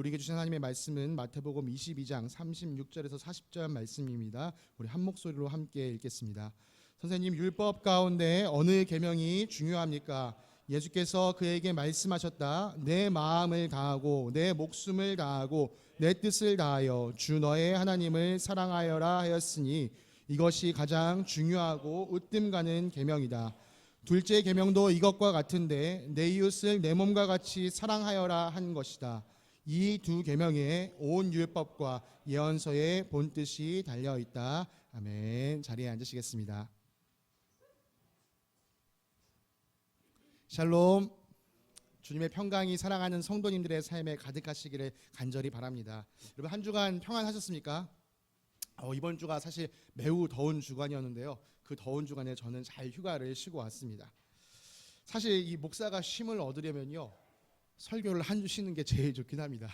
우리에게 주신 하나님의 말씀은 마태복음 22장 36절에서 40절 말씀입니다. 우리 한 목소리로 함께 읽겠습니다. 선생님, 율법 가운데 어느 계명이 중요합니까? 예수께서 그에게 말씀하셨다. 내 마음을 다하고 내 목숨을 다하고 내 뜻을 다하여 주 너의 하나님을 사랑하여라 하였으니 이것이 가장 중요하고 으뜸 가는 계명이다. 둘째 계명도 이것과 같은데 내 이웃을 내 몸과 같이 사랑하여라 한 것이다. 이 두 계명에 온 율법과 예언서의 본뜻이 달려 있다. 아멘. 자리에 앉으시겠습니다. 샬롬. 주님의 평강이 사랑하는 성도님들의 삶에 가득하시기를 간절히 바랍니다. 여러분, 한 주간 평안하셨습니까? 이번 주가 사실 매우 더운 주간이었는데요. 그 더운 주간에 저는 잘 휴가를 쉬고 왔습니다. 사실 이 목사가 쉼을 얻으려면요, 설교를 한 주 쉬는 게 제일 좋긴 합니다.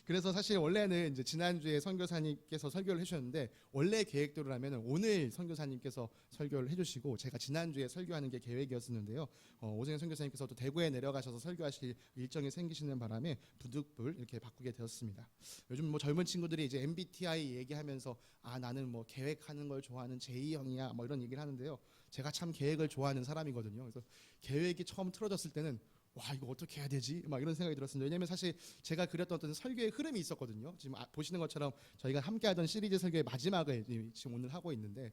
그래서 사실 원래는 이제 지난주에 선교사님께서 설교를 해주셨는데, 원래 계획대로라면 오늘 선교사님께서 설교를 해주시고 제가 지난주에 설교하는 게 계획이었었는데요. 오승현 선교사님께서 또 대구에 내려가셔서 설교하실 일정이 생기시는 바람에 부득불 이렇게 바꾸게 되었습니다. 요즘 뭐 젊은 친구들이 이제 MBTI 얘기하면서 나는 뭐 계획하는 걸 좋아하는 J형이야 뭐 이런 얘기를 하는데요. 제가 참 계획을 좋아하는 사람이거든요. 그래서 계획이 처음 틀어졌을 때는 이거 어떻게 해야 되지? 막 이런 생각이 들었습니다. 왜냐하면 사실 제가 그렸던 어떤 설교의 흐름이 있었거든요. 지금 보시는 것처럼 저희가 함께하던 시리즈 설교의 마지막을 지금 오늘 하고 있는데,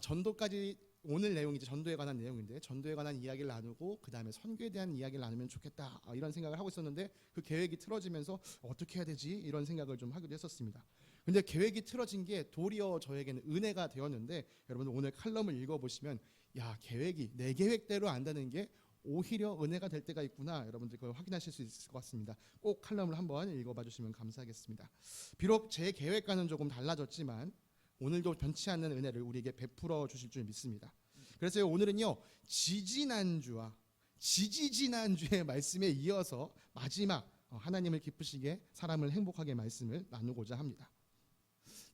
전도까지 오늘 내용이 이제 전도에 관한 내용인데, 전도에 관한 이야기를 나누고 그 다음에 선교에 대한 이야기를 나누면 좋겠다 이런 생각을 하고 있었는데, 그 계획이 틀어지면서 어떻게 해야 되지? 이런 생각을 좀 하기도 했었습니다. 근데 계획이 틀어진 게 도리어 저에게는 은혜가 되었는데, 여러분 오늘 칼럼을 읽어보시면 계획이 내 계획대로 안다는 게 오히려 은혜가 될 때가 있구나, 여러분들 그걸 확인하실 수 있을 것 같습니다. 꼭 칼럼을 한번 읽어봐 주시면 감사하겠습니다. 비록 제 계획과는 조금 달라졌지만 오늘도 변치 않는 은혜를 우리에게 베풀어 주실 줄 믿습니다. 그래서 오늘은요, 지지난주와 지지지난주의 말씀에 이어서 마지막 하나님을 기쁘시게 사람을 행복하게 말씀을 나누고자 합니다.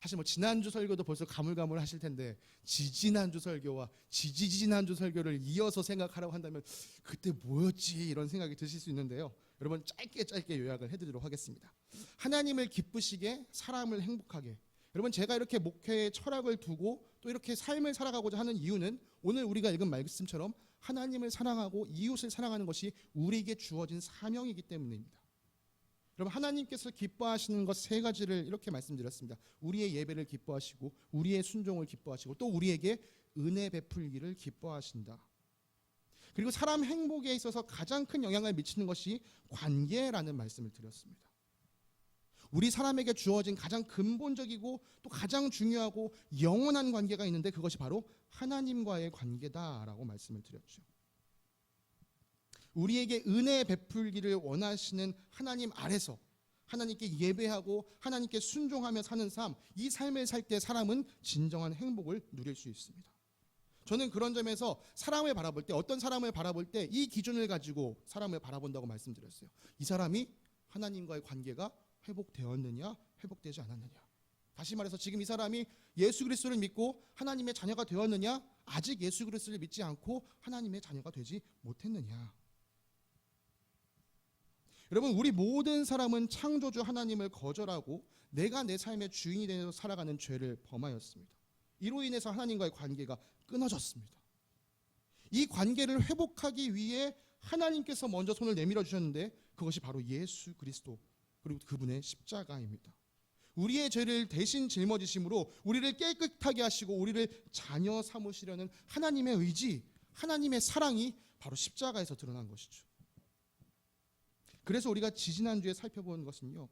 사실 뭐 지난주 설교도 벌써 가물가물 하실 텐데, 지지난주 설교와 지지지난주 설교를 이어서 생각하라고 한다면 그때 뭐였지 이런 생각이 드실 수 있는데요. 여러분, 짧게 요약을 해드리도록 하겠습니다. 하나님을 기쁘시게 사람을 행복하게. 여러분, 제가 이렇게 목회의 철학을 두고 또 이렇게 삶을 살아가고자 하는 이유는 오늘 우리가 읽은 말씀처럼 하나님을 사랑하고 이웃을 사랑하는 것이 우리에게 주어진 사명이기 때문입니다. 여러분, 하나님께서 기뻐하시는 것 세 가지를 이렇게 말씀드렸습니다. 우리의 예배를 기뻐하시고 우리의 순종을 기뻐하시고 또 우리에게 은혜 베풀기를 기뻐하신다. 그리고 사람 행복에 있어서 가장 큰 영향을 미치는 것이 관계라는 말씀을 드렸습니다. 우리 사람에게 주어진 가장 근본적이고 또 가장 중요하고 영원한 관계가 있는데, 그것이 바로 하나님과의 관계다라고 말씀을 드렸죠. 우리에게 은혜 베풀기를 원하시는 하나님 아래서 하나님께 예배하고 하나님께 순종하며 사는 삶, 이 삶을 살 때 사람은 진정한 행복을 누릴 수 있습니다. 저는 그런 점에서 사람을 바라볼 때, 어떤 사람을 바라볼 때 이 기준을 가지고 사람을 바라본다고 말씀드렸어요. 이 사람이 하나님과의 관계가 회복되었느냐, 회복되지 않았느냐. 다시 말해서 지금 이 사람이 예수 그리스도를 믿고 하나님의 자녀가 되었느냐, 아직 예수 그리스도를 믿지 않고 하나님의 자녀가 되지 못했느냐. 여러분, 우리 모든 사람은 창조주 하나님을 거절하고 내가 내 삶의 주인이 되어서 살아가는 죄를 범하였습니다. 이로 인해서 하나님과의 관계가 끊어졌습니다. 이 관계를 회복하기 위해 하나님께서 먼저 손을 내밀어 주셨는데, 그것이 바로 예수 그리스도 그리고 그분의 십자가입니다. 우리의 죄를 대신 짊어지심으로 우리를 깨끗하게 하시고 우리를 자녀 삼으시려는 하나님의 의지, 하나님의 사랑이 바로 십자가에서 드러난 것이죠. 그래서 우리가 지지난주에 살펴본 것은요,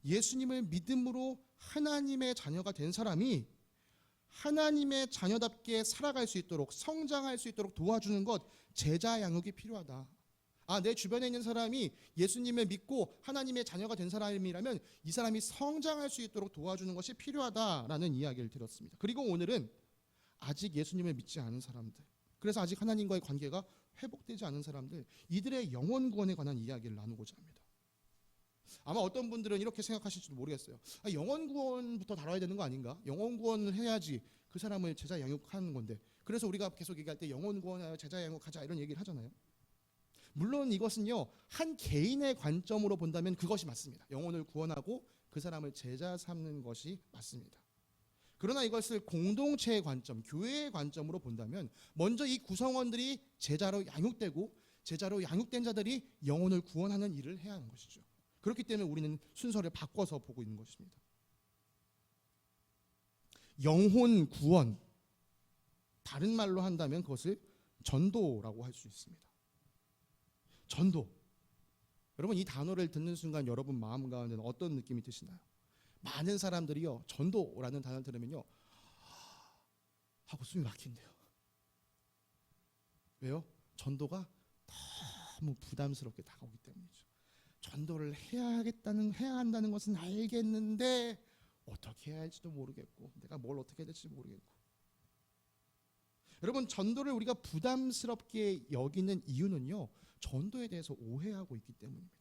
예수님을 믿음으로 하나님의 자녀가 된 사람이 하나님의 자녀답게 살아갈 수 있도록, 성장할 수 있도록 도와주는 것, 제자 양육이 필요하다. 내 주변에 있는 사람이 예수님을 믿고 하나님의 자녀가 된 사람이라면 이 사람이 성장할 수 있도록 도와주는 것이 필요하다라는 이야기를 들었습니다. 그리고 오늘은 아직 예수님을 믿지 않은 사람들, 그래서 아직 하나님과의 관계가 회복되지 않은 사람들, 이들의 영혼 구원에 관한 이야기를 나누고자 합니다. 아마 어떤 분들은 이렇게 생각하실지도 모르겠어요. 영혼 구원부터 다뤄야 되는 거 아닌가? 영혼 구원을 해야지 그 사람을 제자 양육하는 건데, 그래서 우리가 계속 얘기할 때 영혼 구원하여 제자 양육하자 이런 얘기를 하잖아요. 물론 이것은요, 한 개인의 관점으로 본다면 그것이 맞습니다. 영혼을 구원하고 그 사람을 제자 삼는 것이 맞습니다. 그러나 이것을 공동체의 관점, 교회의 관점으로 본다면 먼저 이 구성원들이 제자로 양육되고 제자로 양육된 자들이 영혼을 구원하는 일을 해야 하는 것이죠. 그렇기 때문에 우리는 순서를 바꿔서 보고 있는 것입니다. 영혼 구원, 다른 말로 한다면 그것을 전도라고 할 수 있습니다. 전도. 여러분, 이 단어를 듣는 순간 여러분 마음 가운데는 어떤 느낌이 드시나요? 많은 사람들이요, 전도라는 단어를 들으면요 하고 숨이 막힌대요. 왜요? 전도가 너무 부담스럽게 다가오기 때문이죠. 전도를 해야 한다는 것은 알겠는데 어떻게 해야 할지도 모르겠고, 내가 뭘 어떻게 해야 될지 모르겠고. 여러분, 전도를 우리가 부담스럽게 여기는 이유는요, 전도에 대해서 오해하고 있기 때문입니다.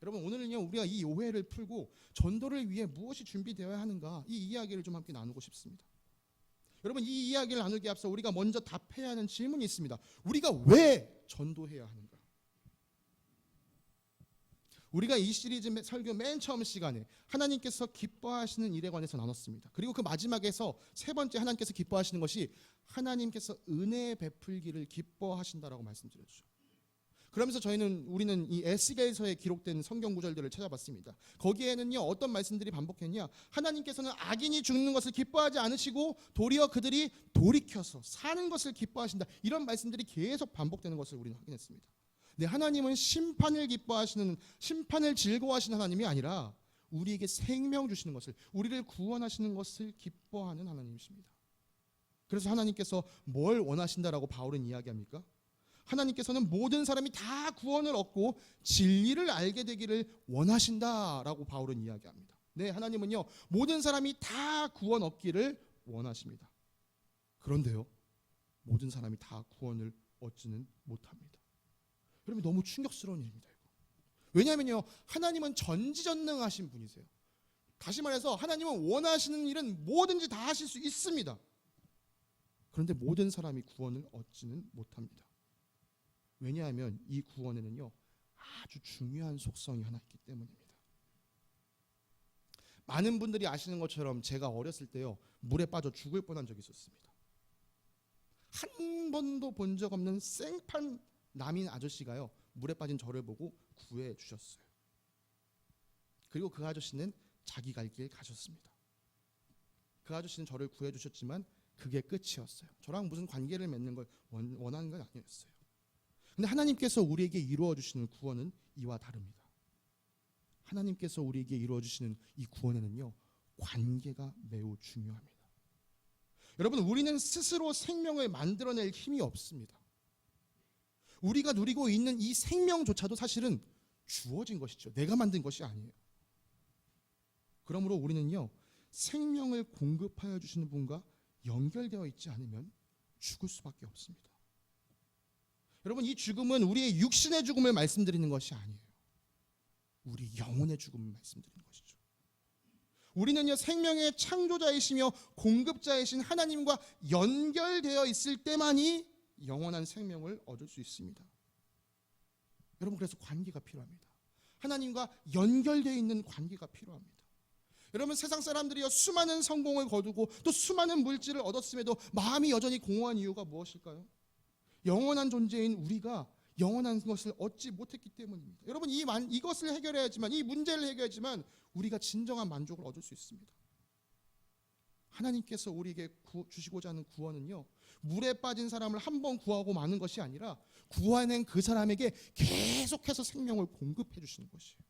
여러분, 오늘은요, 우리가 이 오해를 풀고 전도를 위해 무엇이 준비되어야 하는가, 이 이야기를 좀 함께 나누고 싶습니다. 여러분, 이 이야기를 나누기 앞서 우리가 먼저 답해야 하는 질문이 있습니다. 우리가 왜 전도해야 하는가? 우리가 이 시리즈 설교 맨 처음 시간에 하나님께서 기뻐하시는 일에 관해서 나눴습니다. 그리고 그 마지막에서 세 번째 하나님께서 기뻐하시는 것이 하나님께서 은혜 베풀기를 기뻐하신다라고 말씀드렸죠. 그러면서 우리는 이 에스겔서에 기록된 성경 구절들을 찾아봤습니다. 거기에는요, 어떤 말씀들이 반복했냐? 하나님께서는 악인이 죽는 것을 기뻐하지 않으시고 도리어 그들이 돌이켜서 사는 것을 기뻐하신다. 이런 말씀들이 계속 반복되는 것을 우리는 확인했습니다. 네, 하나님은 심판을 즐거워하시는 하나님이 아니라 우리에게 생명 주시는 것을, 우리를 구원하시는 것을 기뻐하는 하나님이십니다. 그래서 하나님께서 뭘 원하신다라고 바울은 이야기합니까? 하나님께서는 모든 사람이 다 구원을 얻고 진리를 알게 되기를 원하신다라고 바울은 이야기합니다. 네, 하나님은요, 모든 사람이 다 구원 얻기를 원하십니다. 그런데요, 모든 사람이 다 구원을 얻지는 못합니다. 여러분, 너무 충격스러운 일입니다. 이거. 왜냐하면요, 하나님은 전지전능하신 분이세요. 다시 말해서 하나님은 원하시는 일은 뭐든지 다 하실 수 있습니다. 그런데 모든 사람이 구원을 얻지는 못합니다. 왜냐하면 이 구원에는요, 아주 중요한 속성이 하나 있기 때문입니다. 많은 분들이 아시는 것처럼 제가 어렸을 때요, 물에 빠져 죽을 뻔한 적이 있었습니다. 한 번도 본 적 없는 생판 남인 아저씨가요, 물에 빠진 저를 보고 구해 주셨어요. 그리고 그 아저씨는 자기 갈 길 가셨습니다. 그 아저씨는 저를 구해 주셨지만 그게 끝이었어요. 저랑 무슨 관계를 맺는 걸 원하는 건 아니었어요. 근데 하나님께서 우리에게 이루어 주시는 구원은 이와 다릅니다. 하나님께서 우리에게 이루어 주시는 이 구원에는요, 관계가 매우 중요합니다. 여러분, 우리는 스스로 생명을 만들어낼 힘이 없습니다. 우리가 누리고 있는 이 생명조차도 사실은 주어진 것이죠. 내가 만든 것이 아니에요. 그러므로 우리는요, 생명을 공급하여 주시는 분과 연결되어 있지 않으면 죽을 수밖에 없습니다. 여러분, 이 죽음은 우리의 육신의 죽음을 말씀드리는 것이 아니에요. 우리 영혼의 죽음을 말씀드리는 것이죠. 우리는요, 생명의 창조자이시며 공급자이신 하나님과 연결되어 있을 때만이 영원한 생명을 얻을 수 있습니다. 여러분, 그래서 관계가 필요합니다. 하나님과 연결되어 있는 관계가 필요합니다. 여러분, 세상 사람들이요, 수많은 성공을 거두고 또 수많은 물질을 얻었음에도 마음이 여전히 공허한 이유가 무엇일까요? 영원한 존재인 우리가 영원한 것을 얻지 못했기 때문입니다. 여러분, 이것을 해결해야지만, 이 문제를 해결해야지만 우리가 진정한 만족을 얻을 수 있습니다. 하나님께서 우리에게 주시고자 하는 구원은요, 물에 빠진 사람을 한 번 구하고 마는 것이 아니라 구하는 그 사람에게 계속해서 생명을 공급해 주시는 것이에요.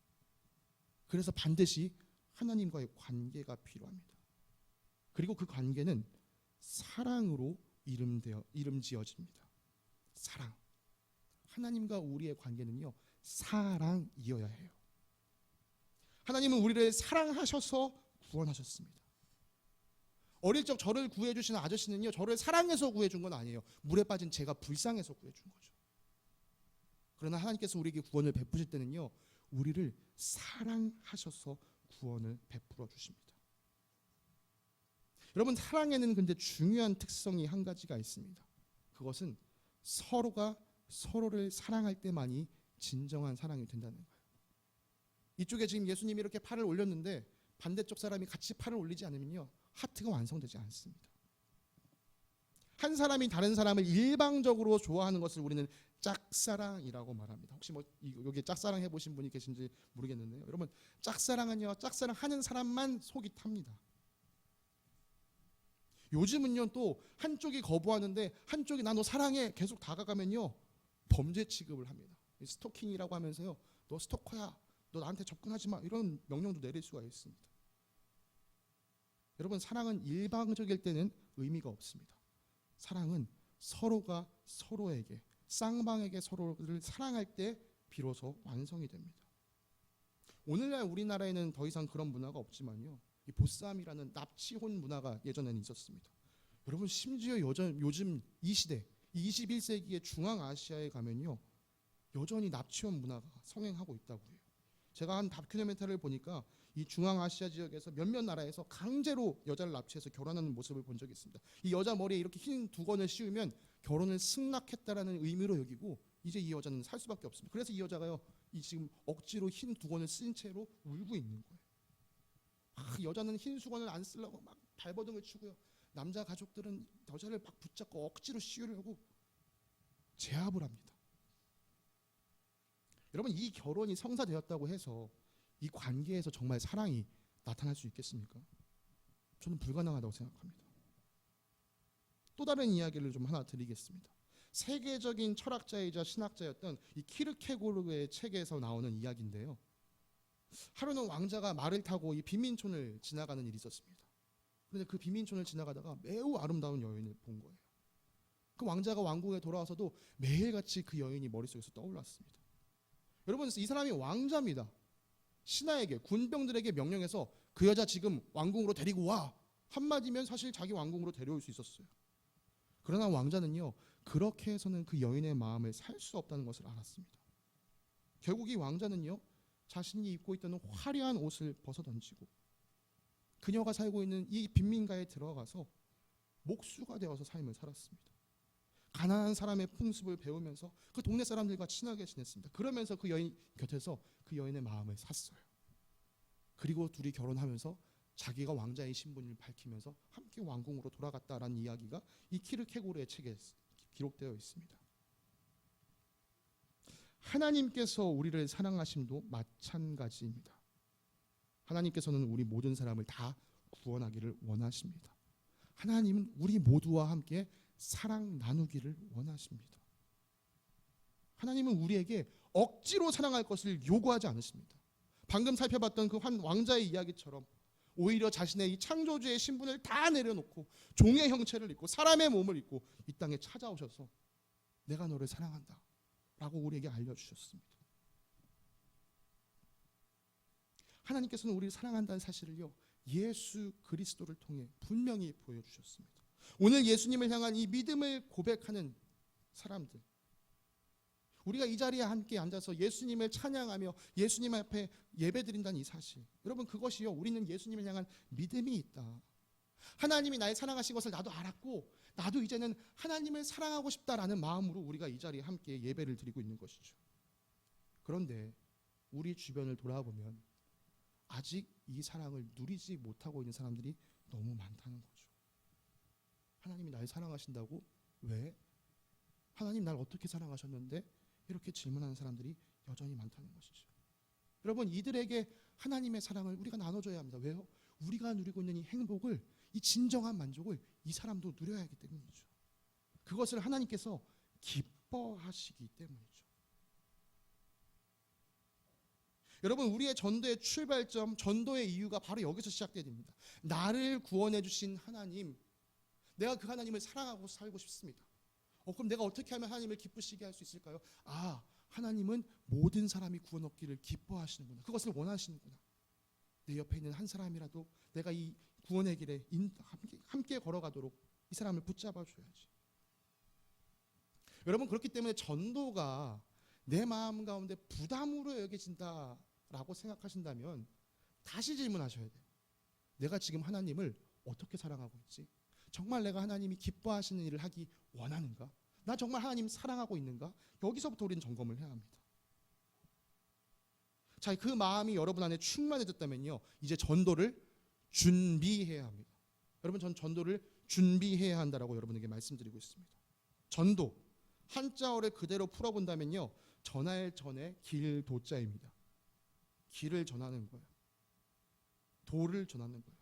그래서 반드시 하나님과의 관계가 필요합니다. 그리고 그 관계는 사랑으로 이름지어집니다. 사랑. 하나님과 우리의 관계는요, 사랑이어야 해요. 하나님은 우리를 사랑하셔서 구원하셨습니다. 어릴 적 저를 구해주시는 아저씨는요, 저를 사랑해서 구해준 건 아니에요. 물에 빠진 제가 불쌍해서 구해준 거죠. 그러나 하나님께서 우리에게 구원을 베푸실 때는요, 우리를 사랑하셔서 구원을 베풀어 주십니다. 여러분, 사랑에는 근데 중요한 특성이 한 가지가 있습니다. 그것은 서로가 서로를 사랑할 때만이 진정한 사랑이 된다는 거예요. 이쪽에 지금 예수님이 이렇게 팔을 올렸는데 반대쪽 사람이 같이 팔을 올리지 않으면요, 하트가 완성되지 않습니다. 한 사람이 다른 사람을 일방적으로 좋아하는 것을 우리는 짝사랑이라고 말합니다. 혹시 뭐 여기 짝사랑 해보신 분이 계신지 모르겠는데요, 여러분, 짝사랑은요, 짝사랑하는 사람만 속이 탑니다. 요즘은요, 또 한쪽이 거부하는데 한쪽이 나 너 사랑해 계속 다가가면요, 범죄 취급을 합니다. 스토킹이라고 하면서요, 너 스토커야, 너 나한테 접근하지 마, 이런 명령도 내릴 수가 있습니다. 여러분, 사랑은 일방적일 때는 의미가 없습니다. 사랑은 서로가 서로에게, 쌍방에게 서로를 사랑할 때 비로소 완성이 됩니다. 오늘날 우리나라에는 더 이상 그런 문화가 없지만요, 이 보쌈이라는 납치혼 문화가 예전에는 있었습니다. 여러분, 심지어 요즘 이 시대 21세기의 중앙아시아에 가면요, 여전히 납치혼 문화가 성행하고 있다고 해요. 제가 한 다큐멘터리를 보니까 이 중앙아시아 지역에서 몇몇 나라에서 강제로 여자를 납치해서 결혼하는 모습을 본 적이 있습니다. 이 여자 머리에 이렇게 흰 두건을 씌우면 결혼을 승낙했다라는 의미로 여기고 이제 이 여자는 살 수밖에 없습니다. 그래서 이 여자가요, 이 지금 억지로 흰 두건을 쓴 채로 울고 있는 거예요. 여자는 흰 수건을 안 쓰려고 막 발버둥을 치고요, 남자 가족들은 여자를 막 붙잡고 억지로 씌우려고 제압을 합니다. 여러분, 이 결혼이 성사되었다고 해서 이 관계에서 정말 사랑이 나타날 수 있겠습니까? 저는 불가능하다고 생각합니다. 또 다른 이야기를 좀 하나 드리겠습니다. 세계적인 철학자이자 신학자였던 이 키르케고르의 책에서 나오는 이야기인데요, 하루는 왕자가 말을 타고 이 빈민촌을 지나가는 일이 있었습니다. 그런데 그 빈민촌을 지나가다가 매우 아름다운 여인을 본 거예요. 그 왕자가 왕궁에 돌아와서도 매일같이 그 여인이 머릿속에서 떠올랐습니다. 여러분, 이 사람이 왕자입니다. 신하에게, 군병들에게 명령해서 그 여자 지금 왕궁으로 데리고 와, 한마디면 사실 자기 왕궁으로 데려올 수 있었어요. 그러나 왕자는요, 그렇게 해서는 그 여인의 마음을 살 수 없다는 것을 알았습니다. 결국 이 왕자는요, 자신이 입고 있던 화려한 옷을 벗어던지고 그녀가 살고 있는 이 빈민가에 들어가서 목수가 되어서 삶을 살았습니다. 가난한 사람의 풍습을 배우면서 그 동네 사람들과 친하게 지냈습니다. 그러면서 그 여인 곁에서 그 여인의 마음을 샀어요. 그리고 둘이 결혼하면서 자기가 왕자의 신분을 밝히면서 함께 왕궁으로 돌아갔다라는 이야기가 이 키르케고르의 책에 기록되어 있습니다. 하나님께서 우리를 사랑하심도 마찬가지입니다. 하나님께서는 우리 모든 사람을 다 구원하기를 원하십니다. 하나님은 우리 모두와 함께 사랑 나누기를 원하십니다. 하나님은 우리에게 억지로 사랑할 것을 요구하지 않으십니다. 방금 살펴봤던 그 한 왕자의 이야기처럼 오히려 자신의 이 창조주의 신분을 다 내려놓고 종의 형체를 입고 사람의 몸을 입고 이 땅에 찾아오셔서 내가 너를 사랑한다 라고 우리에게 알려주셨습니다. 하나님께서는 우리를 사랑한다는 사실을요, 예수 그리스도를 통해 분명히 보여주셨습니다. 오늘 예수님을 향한 이 믿음을 고백하는 사람들, 우리가 이 자리에 함께 앉아서 예수님을 찬양하며 예수님 앞에 예배드린다는 이 사실, 여러분, 그것이요, 우리는 예수님을 향한 믿음이 있다. 하나님이 나를 사랑하신 것을 나도 알았고 나도 이제는 하나님을 사랑하고 싶다라는 마음으로 우리가 이 자리에 함께 예배를 드리고 있는 것이죠. 그런데 우리 주변을 돌아보면 아직 이 사랑을 누리지 못하고 있는 사람들이 너무 많다는 거죠. 하나님이 날 사랑하신다고? 왜? 하나님 날 어떻게 사랑하셨는데? 이렇게 질문하는 사람들이 여전히 많다는 것이죠. 여러분, 이들에게 하나님의 사랑을 우리가 나눠줘야 합니다. 왜요? 우리가 누리고 있는 이 행복을, 이 진정한 만족을 이 사람도 누려야 하기 때문이죠. 그것을 하나님께서 기뻐하시기 때문이죠. 여러분, 우리의 전도의 출발점, 전도의 이유가 바로 여기서 시작돼야 됩니다. 나를 구원해 주신 하나님, 내가 그 하나님을 사랑하고 살고 싶습니다. 그럼 내가 어떻게 하면 하나님을 기쁘시게 할 수 있을까요? 하나님은 모든 사람이 구원 얻기를 기뻐하시는구나. 그것을 원하시는구나. 내 옆에 있는 한 사람이라도 내가 이 구원의 길에 함께 걸어가도록 이 사람을 붙잡아줘야지. 여러분, 그렇기 때문에 전도가 내 마음 가운데 부담으로 여겨진다라고 생각하신다면 다시 질문하셔야 돼요. 내가 지금 하나님을 어떻게 사랑하고 있지? 정말 내가 하나님이 기뻐하시는 일을 하기 원하는가? 나 정말 하나님 사랑하고 있는가? 여기서부터 우리는 점검을 해야 합니다. 자, 그 마음이 여러분 안에 충만해졌다면요, 이제 전도를 준비해야 합니다. 여러분, 전 전도를 준비해야 한다라고 여러분에게 말씀드리고 있습니다. 전도, 한자어를 그대로 풀어본다면요, 전할 전의 길도자입니다. 길을 전하는 거예요. 도를 전하는 거예요.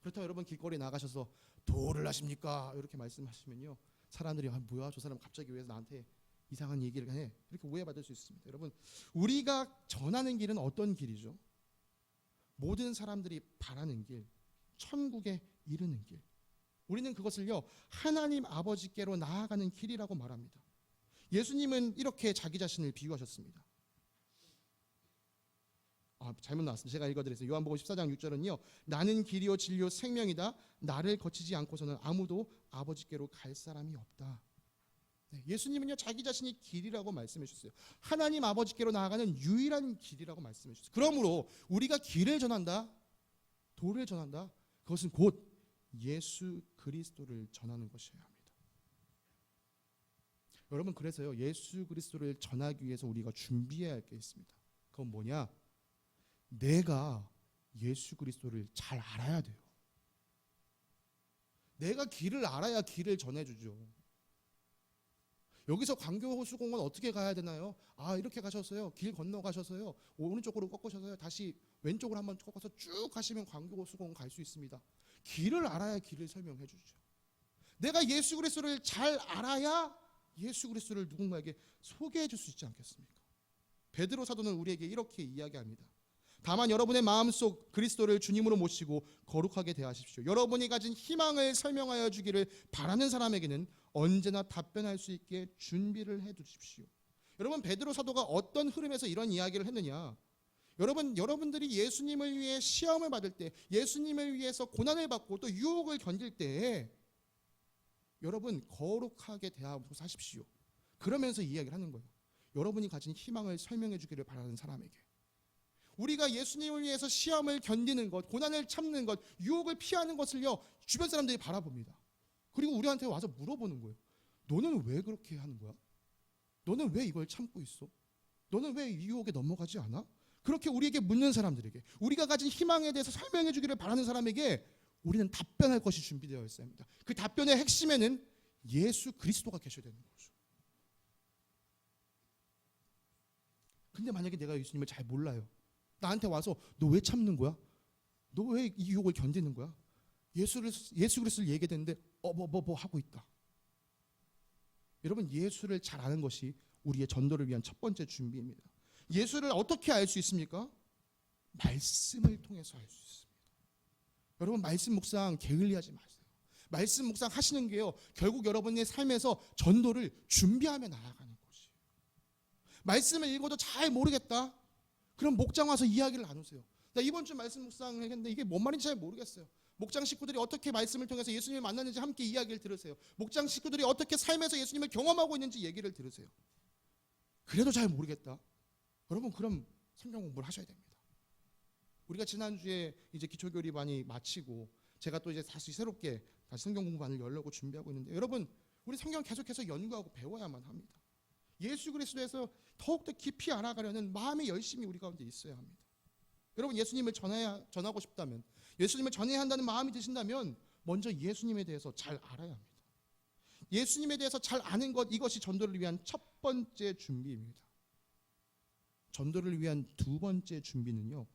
그렇다면 여러분 길거리 나가셔서 도를 하십니까? 이렇게 말씀하시면요, 사람들이 뭐야, 저 사람 갑자기 왜 나한테 이상한 얘기를 해? 이렇게 오해받을 수 있습니다. 여러분, 우리가 전하는 길은 어떤 길이죠? 모든 사람들이 바라는 길, 천국에 이르는 길. 우리는 그것을요, 하나님 아버지께로 나아가는 길이라고 말합니다. 예수님은 이렇게 자기 자신을 비유하셨습니다. 잘못 나왔습니다. 제가 읽어드렸어요. 요한복음 14장 6절은요, 나는 길이요 진리요 생명이다. 나를 거치지 않고서는 아무도 아버지께로 갈 사람이 없다. 네, 예수님은요, 자기 자신이 길이라고 말씀해 주셨어요. 하나님 아버지께로 나아가는 유일한 길이라고 말씀해 주셨어요. 그러므로 우리가 길을 전한다, 도를 전한다, 그것은 곧 예수 그리스도를 전하는 것이어야 합니다. 여러분, 그래서요, 예수 그리스도를 전하기 위해서 우리가 준비해야 할 게 있습니다. 그건 뭐냐? 내가 예수 그리스도를 잘 알아야 돼요. 내가 길을 알아야 길을 전해주죠. 여기서 광교호수공원 어떻게 가야 되나요? 이렇게 가셔서요, 길 건너가셔서요, 오른쪽으로 꺾으셔서요, 다시 왼쪽으로 한번 꺾어서 쭉 가시면 광교호수공원 갈 수 있습니다. 길을 알아야 길을 설명해 주죠. 내가 예수 그리스도를 잘 알아야 예수 그리스도를 누군가에게 소개해 줄 수 있지 않겠습니까? 베드로 사도는 우리에게 이렇게 이야기합니다. 다만 여러분의 마음속 그리스도를 주님으로 모시고 거룩하게 대하십시오. 여러분이 가진 희망을 설명하여 주기를 바라는 사람에게는 언제나 답변할 수 있게 준비를 해 두십시오. 여러분, 베드로 사도가 어떤 흐름에서 이런 이야기를 했느냐? 여러분들이 예수님을 위해 시험을 받을 때, 예수님을 위해서 고난을 받고 또 유혹을 견딜 때 여러분 거룩하게 대하고 사십시오. 그러면서 이야기를 하는 거예요. 여러분이 가진 희망을 설명해 주기를 바라는 사람에게. 우리가 예수님을 위해서 시험을 견디는 것, 고난을 참는 것, 유혹을 피하는 것을요, 주변 사람들이 바라봅니다. 그리고 우리한테 와서 물어보는 거예요. 너는 왜 그렇게 하는 거야? 너는 왜 이걸 참고 있어? 너는 왜 이 유혹에 넘어가지 않아? 그렇게 우리에게 묻는 사람들에게, 우리가 가진 희망에 대해서 설명해 주기를 바라는 사람에게 우리는 답변할 것이 준비되어 있어야 합니다. 그 답변의 핵심에는 예수 그리스도가 계셔야 되는 거죠. 근데 만약에 내가 예수님을 잘 몰라요. 나한테 와서 너 왜 참는 거야? 너 왜 이 유혹을 견디는 거야? 예수 그리스도를 얘기했는데 뭐 하고 있다. 여러분, 예수를 잘 아는 것이 우리의 전도를 위한 첫 번째 준비입니다. 예수를 어떻게 알 수 있습니까? 말씀을 통해서 알 수 있습니다. 여러분, 말씀 묵상 게을리하지 마세요. 말씀 묵상 하시는 게요, 결국 여러분의 삶에서 전도를 준비하며 나아가는 것이에요. 말씀을 읽어도 잘 모르겠다? 그럼 목장 와서 이야기를 나누세요. 나 이번 주 말씀 묵상을 했는데 이게 뭔 말인지 잘 모르겠어요. 목장 식구들이 어떻게 말씀을 통해서 예수님을 만났는지 함께 이야기를 들으세요. 목장 식구들이 어떻게 삶에서 예수님을 경험하고 있는지 얘기를 들으세요. 그래도 잘 모르겠다. 여러분, 그럼 성경 공부를 하셔야 됩니다. 우리가 지난주에 이제 기초교리반이 마치고 제가 또 이제 다시 새롭게 다시 성경 공부반을 열려고 준비하고 있는데, 여러분, 우리 성경 계속해서 연구하고 배워야만 합니다. 예수 그리스도에서 더욱더 깊이 알아가려는 마음의 열심이 우리 가운데 있어야 합니다. 여러분, 예수님을 전하고 싶다면, 예수님을 전해야 한다는 마음이 드신다면 먼저 예수님에 대해서 잘 알아야 합니다. 예수님에 대해서 잘 아는 것, 이것이 전도를 위한 첫 번째 준비입니다. 전도를 위한 두 번째 준비는요,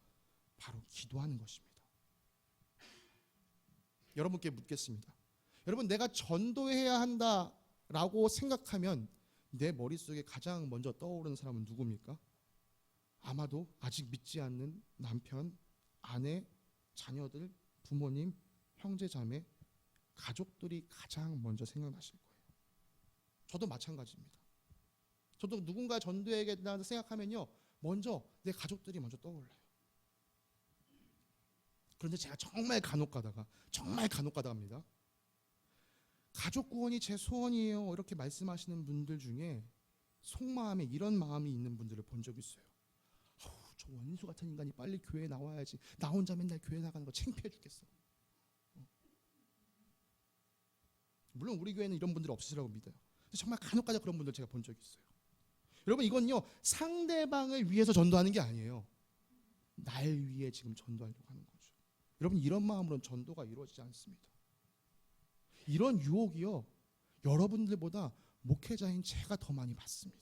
바로 기도하는 것입니다. 여러분께 묻겠습니다. 여러분, 내가 전도해야 한다라고 생각하면 내 머릿속에 가장 먼저 떠오르는 사람은 누굽니까? 아마도 아직 믿지 않는 남편, 아내, 자녀들, 부모님, 형제, 자매, 가족들이 가장 먼저 생각나실 거예요. 저도 마찬가지입니다. 저도 누군가 전도해야겠다 생각하면요, 먼저 내 가족들이 먼저 떠올라요. 그런데 제가 정말 간혹 가다가 합니다. 가족 구원이 제 소원이에요, 이렇게 말씀하시는 분들 중에 속마음에 이런 마음이 있는 분들을 본 적이 있어요. 저 원수 같은 인간이 빨리 교회에 나와야지. 나 혼자 맨날 교회 나가는 거 창피해 죽겠어. 물론 우리 교회는 이런 분들 없으시라고 믿어요. 정말 간혹가다 그런 분들 제가 본 적이 있어요. 여러분 이건요 상대방을 위해서 전도하는 게 아니에요. 날 위해 지금 전도하려고 하는 거죠. 여러분 이런 마음으로는 전도가 이루어지지 않습니다. 이런 유혹이요 여러분들보다 목회자인 제가 더 많이 받습니다.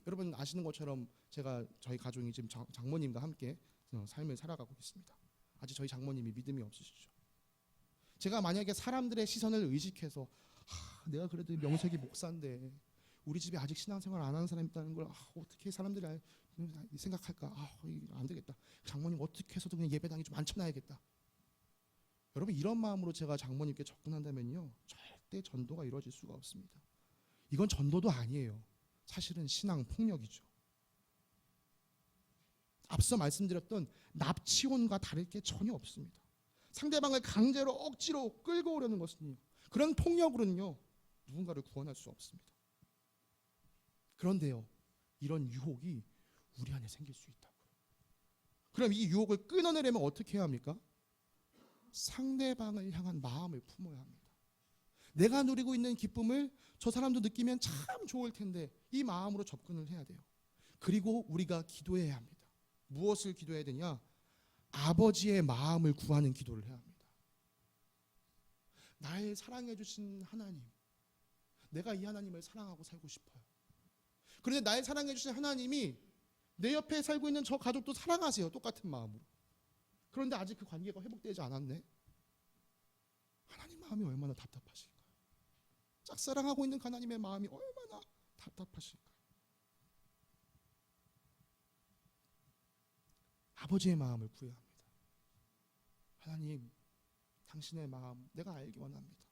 여러분 아시는 것처럼 제가 저희 가족이 지금 장모님과 함께 삶을 살아가고 있습니다. 아직 저희 장모님이 믿음이 없으시죠. 제가 만약에 사람들의 시선을 의식해서 내가 그래도 명색이 목사인데 우리 집에 아직 신앙생활 안 하는 사람이 있다는 걸 어떻게 사람들이 생각할까? 안 되겠다. 장모님 어떻게 해서도 그냥 예배당에 좀 앉혀놔야겠다. 여러분 이런 마음으로 제가 장모님께 접근한다면요 절대 전도가 이루어질 수가 없습니다. 이건 전도도 아니에요. 사실은 신앙 폭력이죠. 앞서 말씀드렸던 납치혼과 다를 게 전혀 없습니다. 상대방을 강제로 억지로 끌고 오려는 것은요 그런 폭력으로는요 누군가를 구원할 수 없습니다. 그런데요 이런 유혹이 우리 안에 생길 수 있다고요. 그럼 이 유혹을 끊어내려면 어떻게 해야 합니까? 상대방을 향한 마음을 품어야 합니다. 내가 누리고 있는 기쁨을 저 사람도 느끼면 참 좋을 텐데 이 마음으로 접근을 해야 돼요. 그리고 우리가 기도해야 합니다. 무엇을 기도해야 되냐? 아버지의 마음을 구하는 기도를 해야 합니다. 날 사랑해 주신 하나님, 내가 이 하나님을 사랑하고 살고 싶어요. 그런데 날 사랑해 주신 하나님이 내 옆에 살고 있는 저 가족도 사랑하세요. 똑같은 마음으로. 그런데 아직 그 관계가 회복되지 않았네. 하나님 마음이 얼마나 답답하실까요? 짝사랑하고 있는 하나님의 마음이 얼마나 답답하실까요? 아버지의 마음을 구해야 합니다. 하나님, 당신의 마음 내가 알기 원합니다.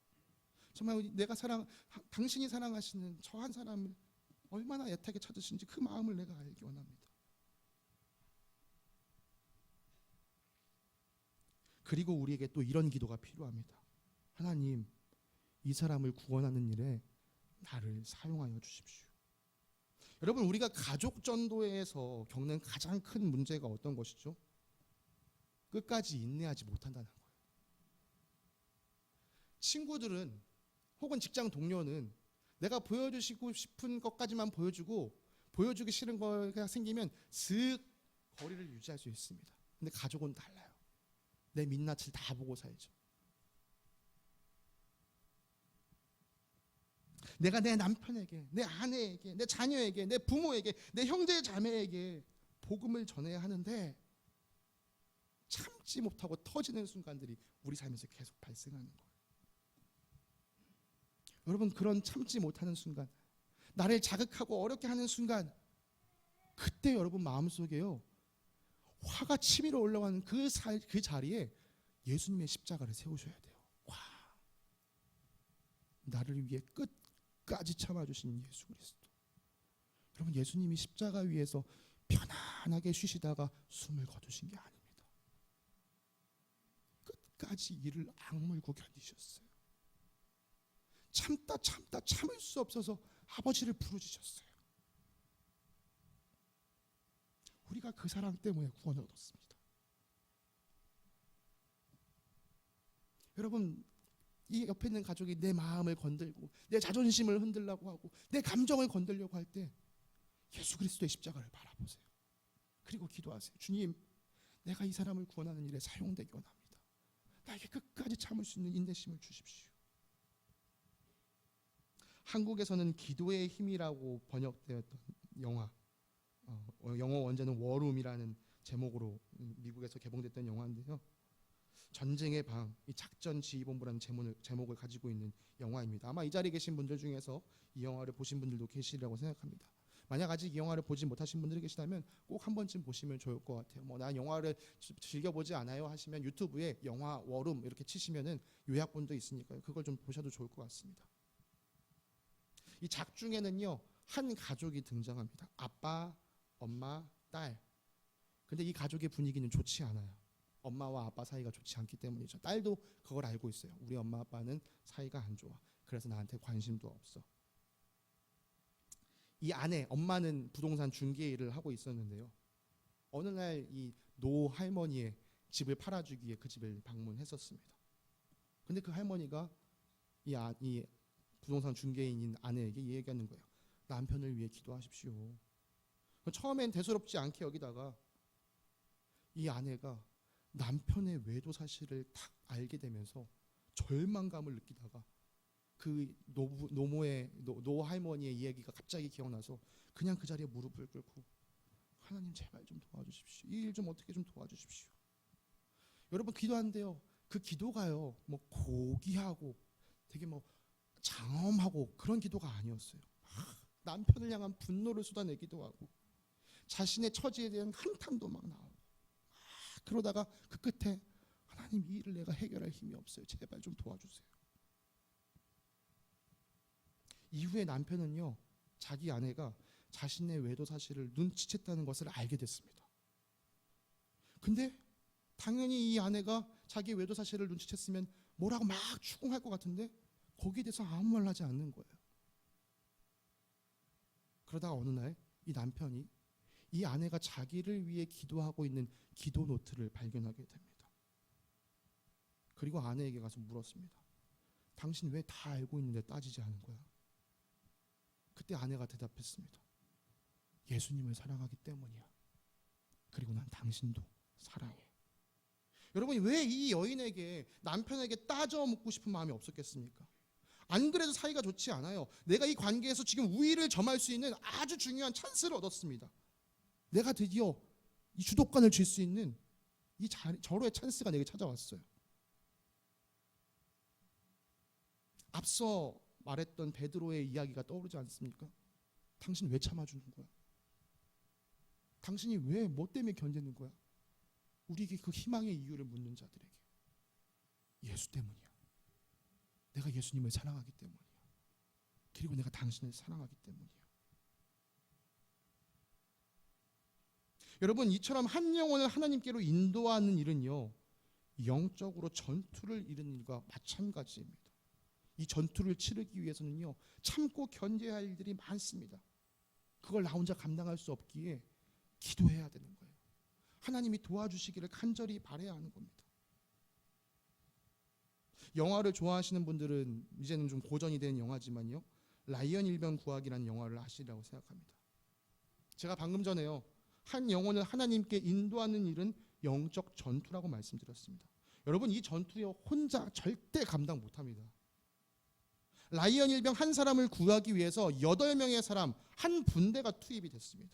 정말 당신이 사랑하시는 저 한 사람을 얼마나 애타게 찾으신지 그 마음을 내가 알기 원합니다. 그리고 우리에게 또 이런 기도가 필요합니다. 하나님, 이 사람을 구원하는 일에 나를 사용하여 주십시오. 여러분 우리가 가족 전도에서 겪는 가장 큰 문제가 어떤 것이죠? 끝까지 인내하지 못한다는 거예요. 친구들은 혹은 직장 동료는 내가 보여주시고 싶은 것까지만 보여주고 보여주기 싫은 거가 생기면 슥 거리를 유지할 수 있습니다. 근데 가족은 달라요. 내 민낯을 다 보고 살죠. 내가 내 남편에게, 내 아내에게, 내 자녀에게, 내 부모에게, 내 형제 자매에게 복음을 전해야 하는데 참지 못하고 터지는 순간들이 우리 삶에서 계속 발생하는 거예요. 여러분 그런 참지 못하는 순간, 나를 자극하고 어렵게 하는 순간, 그때 여러분 마음속에요 화가 치밀어 올라가는 그 자리에 예수님의 십자가를 세우셔야 돼요. 와, 나를 위해 끝까지 참아주신 예수 그리스도. 여러분 예수님이 십자가 위에서 편안하게 쉬시다가 숨을 거두신 게 아닙니다. 끝까지 이를 악물고 견디셨어요. 참다 참을 수 없어서 아버지를 부르짖으셨어요. 우리가 그 사랑 때문에 구원을 얻었습니다. 여러분 이 옆에 있는 가족이 내 마음을 건들고 내 자존심을 흔들려고 하고 내 감정을 건들려고 할 때 예수 그리스도의 십자가를 바라보세요. 그리고 기도하세요. 주님, 내가 이 사람을 구원하는 일에 사용되기 원합니다. 나에게 끝까지 참을 수 있는 인내심을 주십시오. 한국에서는 기도의 힘이라고 번역되었던 영화, 영어 원제는 워룸이라는 제목으로 미국에서 개봉됐던 영화인데요. 전쟁의 방, 이 작전지휘본부라는 제목을 가지고 있는 영화입니다. 아마 이 자리에 계신 분들 중에서 이 영화를 보신 분들도 계시리라고 생각합니다. 만약 아직 이 영화를 보지 못하신 분들이 계시다면 꼭 한 번쯤 보시면 좋을 것 같아요. 난 영화를 즐겨보지 않아요 하시면 유튜브에 영화 워룸 이렇게 치시면은 요약본도 있으니까요. 그걸 좀 보셔도 좋을 것 같습니다. 이 작중에는요 한 가족이 등장합니다. 아빠, 엄마, 딸. 근데 이 가족의 분위기는 좋지 않아요. 엄마와 아빠 사이가 좋지 않기 때문이죠. 딸도 그걸 알고 있어요. 우리 엄마 아빠는 사이가 안 좋아. 그래서 나한테 관심도 없어. 이 아내, 엄마는 부동산 중개 일을 하고 있었는데요. 어느 날 이 노 할머니의 집을 팔아주기 위해 그 집을 방문했었습니다. 근데 그 할머니가 이 부동산 중개인인 아내에게 이 얘기하는 거예요. 남편을 위해 기도하십시오. 처음엔 대수롭지 않게 여기다가 이 아내가 남편의 외도 사실을 딱 알게 되면서 절망감을 느끼다가 그 노 할머니의 이야기가 갑자기 기억나서 그냥 그 자리에 무릎을 꿇고 하나님 제발 좀 도와주십시오. 이 일 좀 어떻게 좀 도와주십시오. 여러분 기도한대요. 그 기도가요 뭐 고귀하고 되게 뭐 장엄하고 그런 기도가 아니었어요. 남편을 향한 분노를 쏟아내기도 하고 자신의 처지에 대한 한탄도 막 나오고 그러다가 그 끝에 하나님 이 일을 내가 해결할 힘이 없어요. 제발 좀 도와주세요. 이후에 남편은요 자기 아내가 자신의 외도 사실을 눈치챘다는 것을 알게 됐습니다. 근데 당연히 이 아내가 자기 외도 사실을 눈치챘으면 뭐라고 막 추궁할 것 같은데 거기에 대해서 아무 말 하지 않는 거예요. 그러다가 어느 날 이 남편이 이 아내가 자기를 위해 기도하고 있는 기도 노트를 발견하게 됩니다. 그리고 아내에게 가서 물었습니다. 당신 왜 다 알고 있는데 따지지 않은 거야? 그때 아내가 대답했습니다. 예수님을 사랑하기 때문이야. 그리고 난 당신도 사랑해. 여러분이 왜 이 여인에게 남편에게 따져 묻고 싶은 마음이 없었겠습니까? 안 그래도 사이가 좋지 않아요. 내가 이 관계에서 지금 우위를 점할 수 있는 아주 중요한 찬스를 얻었습니다. 내가 드디어 이 주도권을 쥘 수 있는 이 절호의 찬스가 내게 찾아왔어요. 앞서 말했던 베드로의 이야기가 떠오르지 않습니까? 당신 왜 참아주는 거야? 당신이 왜 뭐 때문에 견디는 거야? 우리에게 그 희망의 이유를 묻는 자들에게 예수 때문이야. 내가 예수님을 사랑하기 때문이야. 그리고 내가 당신을 사랑하기 때문이야. 여러분 이처럼 한 영혼을 하나님께로 인도하는 일은요 영적으로 전투를 이루는 일과 마찬가지입니다. 이 전투를 치르기 위해서는요 참고 견뎌야 할 일들이 많습니다. 그걸 나 혼자 감당할 수 없기에 기도해야 되는 거예요. 하나님이 도와주시기를 간절히 바라야 하는 겁니다. 영화를 좋아하시는 분들은 이제는 좀 고전이 된 영화지만요 라이언 일병 구하기라는 영화를 아시리라고 생각합니다. 제가 방금 전에요 한 영혼을 하나님께 인도하는 일은 영적 전투라고 말씀드렸습니다. 여러분 이 전투요 혼자 절대 감당 못합니다. 라이언 일병 한 사람을 구하기 위해서 8명의 사람 한 분대가 투입이 됐습니다.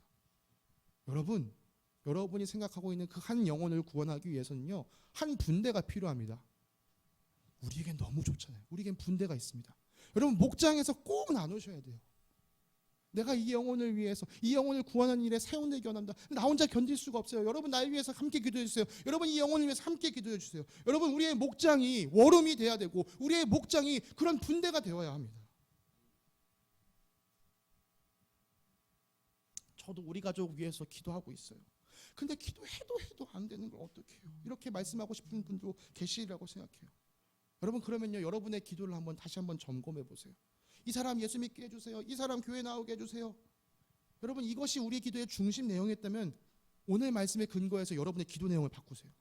여러분이 생각하고 있는 그 한 영혼을 구원하기 위해서는요 한 분대가 필요합니다. 우리에겐 너무 좋잖아요. 우리에겐 분대가 있습니다. 여러분 목장에서 꼭 나누셔야 돼요. 내가 이 영혼을 위해서 이 영혼을 구하는 일에 세운되기 원합니다. 나 혼자 견딜 수가 없어요. 여러분 날 위해서 함께 기도해 주세요. 여러분 이 영혼을 위해서 함께 기도해 주세요. 여러분 우리의 목장이 워룸이 돼야 되고 우리의 목장이 그런 분대가 되어야 합니다. 저도 우리 가족 위해서 기도하고 있어요. 근데 기도해도 안 되는 걸 어떻게 해요? 이렇게 말씀하고 싶은 분도 계시리라고 생각해요. 여러분 그러면요 여러분의 기도를 다시 한번 점검해 보세요. 이 사람 예수 믿게 해주세요. 이 사람 교회 나오게 해주세요. 여러분 이것이 우리 기도의 중심 내용이었다면 오늘 말씀에 근거해서 여러분의 기도 내용을 바꾸세요.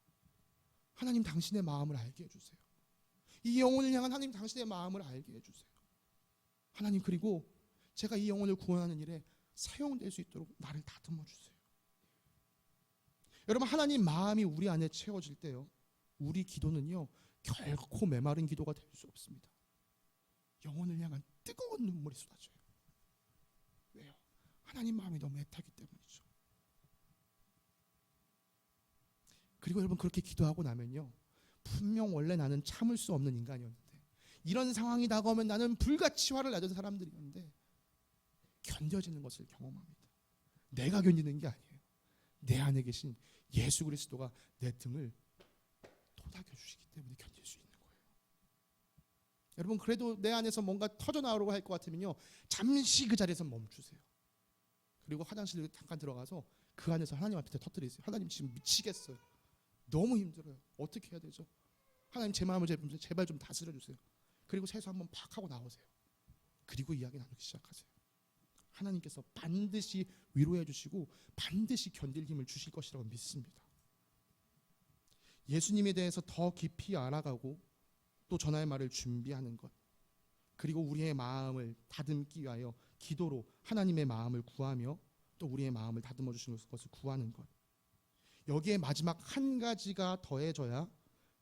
하나님 당신의 마음을 알게 해주세요. 이 영혼을 향한 하나님 당신의 마음을 알게 해주세요. 하나님 그리고 제가 이 영혼을 구원하는 일에 사용될 수 있도록 나를 다듬어 주세요. 여러분 하나님 마음이 우리 안에 채워질 때요 우리 기도는요 결코 메마른 기도가 될 수 없습니다. 영혼을 향한 뜨거운 눈물이 쏟아져요. 왜요? 하나님 마음이 너무 애타기 때문이죠. 그리고 여러분 그렇게 기도하고 나면요 분명 원래 나는 참을 수 없는 인간이었는데 이런 상황이 다가오면 나는 불같이 화를 내던 사람들이었는데 견뎌지는 것을 경험합니다. 내가 견디는 게 아니에요. 내 안에 계신 예수 그리스도가 내 등을 토닥여 주시기 때문에 견딜 수 있는 거예요. 여러분 그래도 내 안에서 뭔가 터져나오려고 할 것 같으면요 잠시 그 자리에서 멈추세요. 그리고 화장실에 잠깐 들어가서 그 안에서 하나님 앞에 터뜨리세요. 하나님 지금 미치겠어요. 너무 힘들어요. 어떻게 해야 되죠? 하나님 제 마음을 제발 좀 다스려 주세요. 그리고 세수 한번 팍 하고 나오세요. 그리고 이야기 나누기 시작하세요. 하나님께서 반드시 위로해 주시고 반드시 견딜 힘을 주실 것이라고 믿습니다. 예수님에 대해서 더 깊이 알아가고 또 전할 말을 준비하는 것 그리고 우리의 마음을 다듬기 위하여 기도로 하나님의 마음을 구하며 또 우리의 마음을 다듬어 주시는 것을 구하는 것. 여기에 마지막 한 가지가 더해져야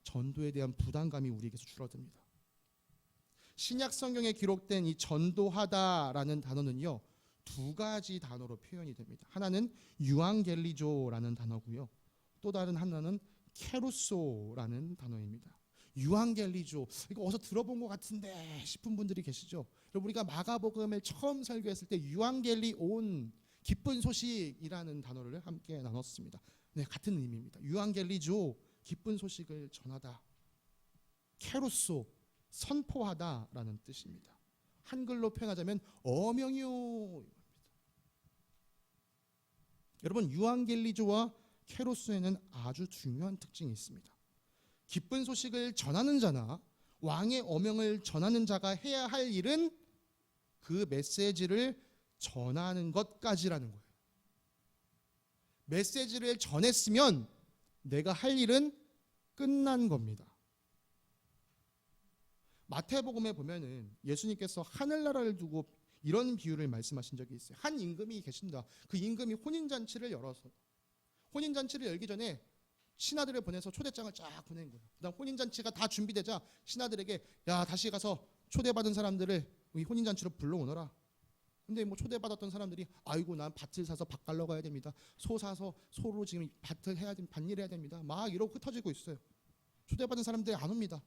전도에 대한 부담감이 우리에게서 줄어듭니다. 신약 성경에 기록된 이 전도하다라는 단어는요, 두 가지 단어로 표현이 됩니다. 하나는 유앙겔리조라는 단어고요, 또 다른 하나는 케루소라는 단어입니다. 유앙겔리조, 이거 어디서 들어본 것 같은데 싶은 분들이 계시죠? 여러분, 우리가 마가복음을 처음 설교했을 때 유앙겔리온, 기쁜 소식이라는 단어를 함께 나눴습니다. 네, 같은 의미입니다. 유앙겔리조, 기쁜 소식을 전하다. 케루소, 선포하다라는 뜻입니다. 한글로 표현하자면 어명이요. 여러분, 유앙겔리조와 케루소에는 아주 중요한 특징이 있습니다. 기쁜 소식을 전하는 자나 왕의 어명을 전하는 자가 해야 할 일은 그 메시지를 전하는 것까지라는 거예요. 메시지를 전했으면 내가 할 일은 끝난 겁니다. 마태복음에 보면은 예수님께서 하늘나라를 두고 이런 비유를 말씀하신 적이 있어요. 한 임금이 계신다. 그 임금이 혼인잔치를 열어서, 혼인잔치를 열기 전에 신하들을 보내서 초대장을 쫙 보낸 거예요. 그다음 혼인잔치가 다 준비되자 신하들에게, 야, 다시 가서 초대받은 사람들을 이 혼인잔치로 불러오너라. 근데 뭐 초대받았던 사람들이, 아이고, 난 밭을 사서 밭 갈러 가야 됩니다. 소 사서 소로 지금 밭을 해야 됩니다. 밭일 해야 됩니다. 막 이러고 흩어지고 있어요. 초대받은 사람들이 안 옵니다.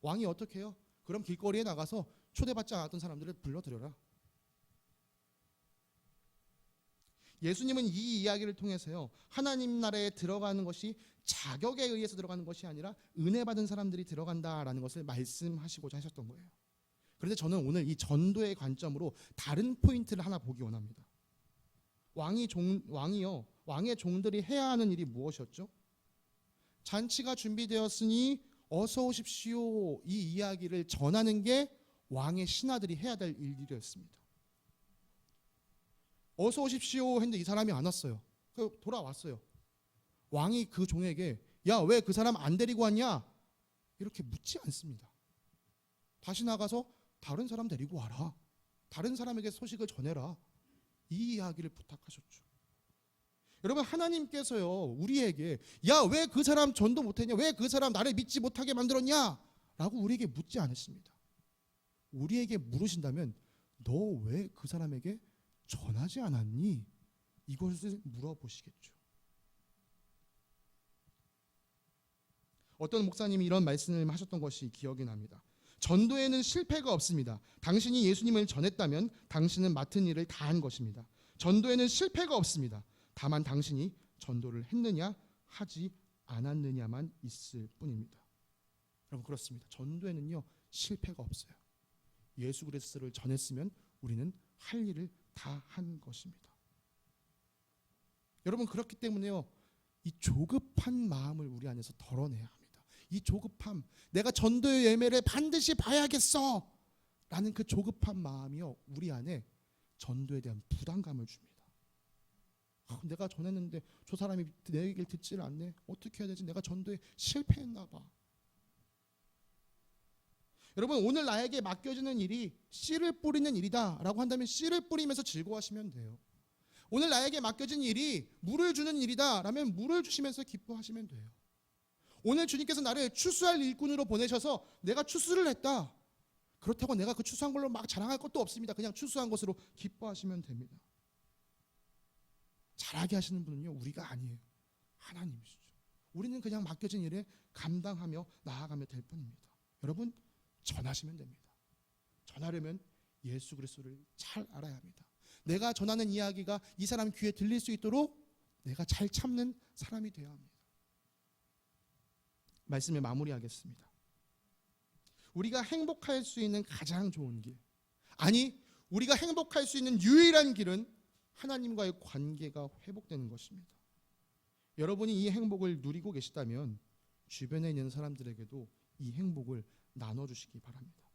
왕이 어떻게 해요? 그럼 길거리에 나가서 초대받지 않았던 사람들을 불러들여라. 예수님은 이 이야기를 통해서요, 하나님 나라에 들어가는 것이 자격에 의해서 들어가는 것이 아니라 은혜 받은 사람들이 들어간다라는 것을 말씀하시고자 하셨던 거예요. 그런데 저는 오늘 이 전도의 관점으로 다른 포인트를 하나 보기 원합니다. 왕의 종들이 해야 하는 일이 무엇이었죠? 잔치가 준비되었으니 어서 오십시오, 이 이야기를 전하는 게 왕의 신하들이 해야 될 일들이었습니다. 어서 오십시오 했는데 이 사람이 안 왔어요. 돌아왔어요. 왕이 그 종에게, 야, 왜 그 사람 안 데리고 왔냐? 이렇게 묻지 않습니다. 다시 나가서 다른 사람 데리고 와라. 다른 사람에게 소식을 전해라. 이 이야기를 부탁하셨죠. 여러분, 하나님께서요, 우리에게, 야, 왜 그 사람 전도 못했냐? 왜 그 사람 나를 믿지 못하게 만들었냐? 라고 우리에게 묻지 않으십니다. 우리에게 물으신다면, 너 왜 그 사람에게 전하지 않았니? 이것을 물어보시겠죠. 어떤 목사님이 이런 말씀을 하셨던 것이 기억이 납니다. 전도에는 실패가 없습니다. 당신이 예수님을 전했다면 당신은 맡은 일을 다 한 것입니다. 전도에는 실패가 없습니다. 다만 당신이 전도를 했느냐 하지 않았느냐만 있을 뿐입니다. 여러분, 그렇습니다. 전도에는요, 실패가 없어요. 예수 그리스도를 전했으면 우리는 할 일을 다 한 것입니다. 여러분, 그렇기 때문에요, 이 조급한 마음을 우리 안에서 덜어내야 합니다. 이 조급함, 내가 전도의 열매를 반드시 봐야겠어 라는 그 조급한 마음이요, 우리 안에 전도에 대한 부담감을 줍니다. 내가 전했는데 저 사람이 내 얘기를 듣지를 않네. 어떻게 해야 되지? 내가 전도에 실패했나 봐. 여러분, 오늘 나에게 맡겨지는 일이 씨를 뿌리는 일이다 라고 한다면 씨를 뿌리면서 즐거워하시면 돼요. 오늘 나에게 맡겨진 일이 물을 주는 일이다 라면 물을 주시면서 기뻐하시면 돼요. 오늘 주님께서 나를 추수할 일꾼으로 보내셔서 내가 추수를 했다, 그렇다고 내가 그 추수한 걸로 막 자랑할 것도 없습니다. 그냥 추수한 것으로 기뻐하시면 됩니다. 잘하게 하시는 분은요, 우리가 아니에요. 하나님이시죠. 우리는 그냥 맡겨진 일에 감당하며 나아가면 될 뿐입니다. 여러분, 전하시면 됩니다. 전하려면 예수 그리스도를 잘 알아야 합니다. 내가 전하는 이야기가 이 사람 귀에 들릴 수 있도록 내가 잘 참는 사람이 되어야 합니다. 말씀을 마무리하겠습니다. 우리가 행복할 수 있는 가장 좋은 길, 아니, 우리가 행복할 수 있는 유일한 길은 하나님과의 관계가 회복되는 것입니다. 여러분이 이 행복을 누리고 계시다면 주변에 있는 사람들에게도 이 행복을 나눠주시기 바랍니다.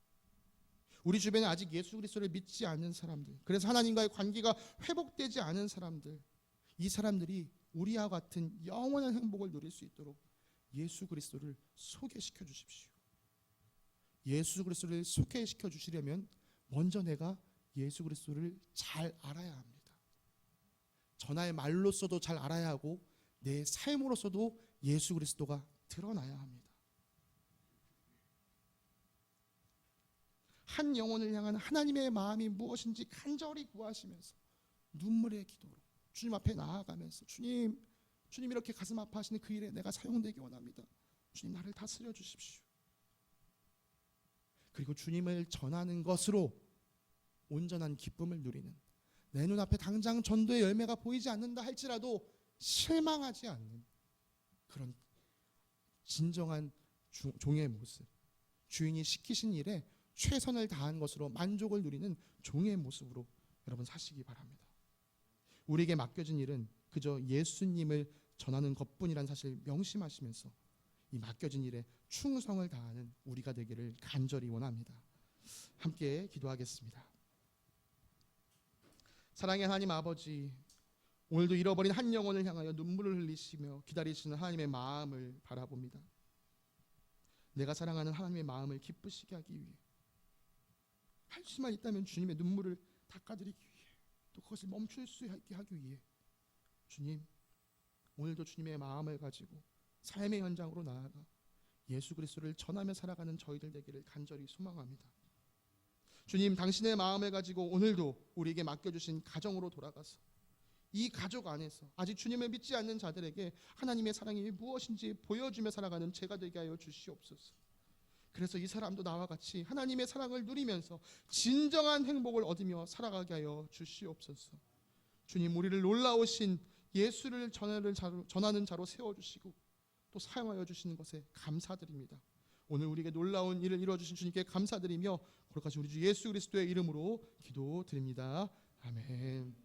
우리 주변에 아직 예수 그리스도를 믿지 않는 사람들, 그래서 하나님과의 관계가 회복되지 않은 사람들, 이 사람들이 우리와 같은 영원한 행복을 누릴 수 있도록 예수 그리스도를 소개시켜 주십시오. 예수 그리스도를 소개시켜 주시려면 먼저 내가 예수 그리스도를 잘 알아야 합니다. 전하의 말로서도 잘 알아야 하고 내 삶으로서도 예수 그리스도가 드러나야 합니다. 한 영혼을 향한 하나님의 마음이 무엇인지 간절히 구하시면서 눈물의 기도로 주님 앞에 나아가면서 주님 이렇게 가슴 아파하시는 그 일에 내가 사용되기 원합니다. 주님 나를 다스려 주십시오. 그리고 주님을 전하는 것으로 온전한 기쁨을 누리는, 내 눈앞에 당장 전도의 열매가 보이지 않는다 할지라도 실망하지 않는 그런 진정한 종의 모습, 주인이 시키신 일에 최선을 다한 것으로 만족을 누리는 종의 모습으로 여러분 사시기 바랍니다. 우리에게 맡겨진 일은 그저 예수님을 전하는 것뿐이란 사실 명심하시면서 이 맡겨진 일에 충성을 다하는 우리가 되기를 간절히 원합니다. 함께 기도하겠습니다. 사랑의 하나님 아버지, 오늘도 잃어버린 한 영혼을 향하여 눈물을 흘리시며 기다리시는 하나님의 마음을 바라봅니다. 내가 사랑하는 하나님의 마음을 기쁘시게 하기 위해 할 수만 있다면 주님의 눈물을 닦아드리기 위해, 또 그것을 멈출 수 있게 하기 위해 주님, 오늘도 주님의 마음을 가지고 삶의 현장으로 나아가 예수 그리스도를 전하며 살아가는 저희들 되기를 간절히 소망합니다. 주님, 당신의 마음을 가지고 오늘도 우리에게 맡겨주신 가정으로 돌아가서 이 가족 안에서 아직 주님을 믿지 않는 자들에게 하나님의 사랑이 무엇인지 보여주며 살아가는 제가 되게 하여 주시옵소서. 그래서 이 사람도 나와 같이 하나님의 사랑을 누리면서 진정한 행복을 얻으며 살아가게 하여 주시옵소서. 주님, 우리를 놀라우신 예수를 전하는 자로 세워주시고 또 사용하여 주시는 것에 감사드립니다. 오늘 우리에게 놀라운 일을 이루어주신 주님께 감사드리며 거룩하신 우리 주 예수 그리스도의 이름으로 기도드립니다. 아멘.